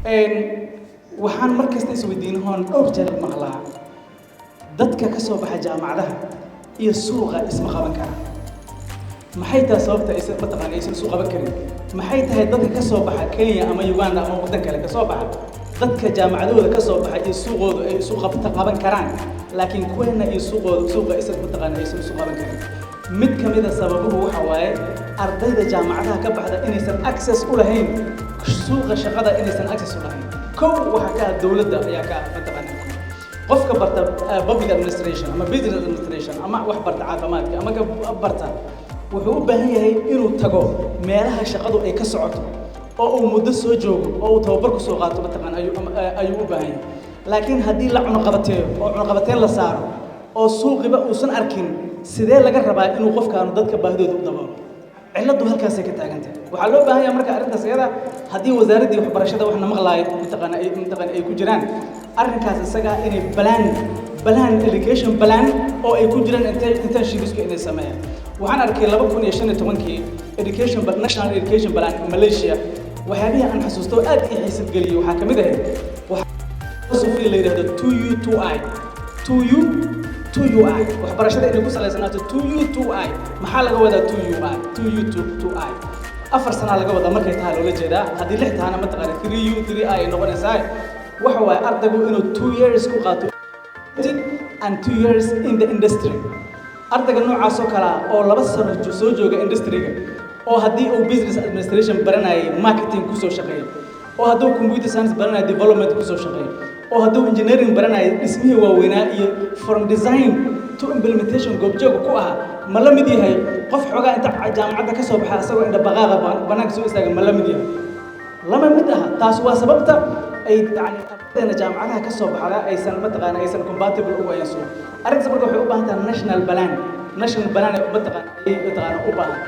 waxaan markasta isweydiin hoon dhowr jeer maqlaa dadka ka soo baxa jaamacadaha iyo suuqa isma qaban kara maxay tahay sababta aysan mataqaan aysan suuq qaban karin maxay tahay dadka ka soo baxa Kenya ama Uganda ama waddan kale ka soo baxa dadka jaamacadooda ka soo baxa iyo suuqooda ay suuq qaban karaan laakiin kuwana iyo suuqa aysan mataqaan aysan suuq qaban karin mid kamid ah sababuhu waxa waaye ardayda jaamacadaha ka baxda inaysan access u lahayn suuqa shaqada inaysan access u lahayn kow waxa ka dawladda ayaa ka mataqaan qofka barta public administration ama business administration ama wax barta caafimaadka ama ka barta wuxuu u baahan yahay inuu tago meelaha shaqadu ay ka socoto oo uu muddo soo joogo oo uu tababar ku soo qaato mataqaan ayuu u baahan yahay laakiin haddii la cunaqabateeyo oo cunaqabateen la saaro oo suuqiba uusan arkin sidee laga rabaa inuu qofkaanu dadka baahidooda u daboolo ciladu halkaasay ka taagantahay waxaa loo baahan yahay marka arrintaas iyada haddii wasaaraddii waxbarashada waxna maqlaaya mataqaan ay ku jiraan arrinkaas isaga inay balaan education balaan oo ay ku jiraan internships inay sameeyaan waxaan arkay 2015 education national education plan Malaysia waxyaabihii aan xasuusto aad ii xiisad geliyay waxaa kamid ah waxa soo la yiraahdo 2U2I 2UI waxbarashada inay ku saleysanaato 2U2I maxaa laga wadaa 2U2I afar sano laga wadaa markay tahay loola jeedaa haddii lix tahana mataqaan 3U3I ay noqonaysaa waxa waaye ardaygu inuu 2 years ku qaato and 2 years in the industry ardayga noocaas oo kala oo 2 sano soo jooga industry-ga oo haddii uu business administration baranayay marketing ku soo shaqeeyo oo hadduu computer science baranayay development ku soo shaqeeyo oo hadduu engineering baranayay dhismihii waaweynaa iyo from design to implementation goobjoog ku ah ma la mid yahay qof xogaa inta jaamacadda ka soo baxa asagoo indha baqaaqa banaanka soo istaaga ma la mid yahay lama mid aha taas waa sababta ay ardayda jaamacadaha ka soo baxda aysan mataqaan aysan compatible u wayso arrinta marka waxay u baahan tahay national plan ay mataqaan u baahan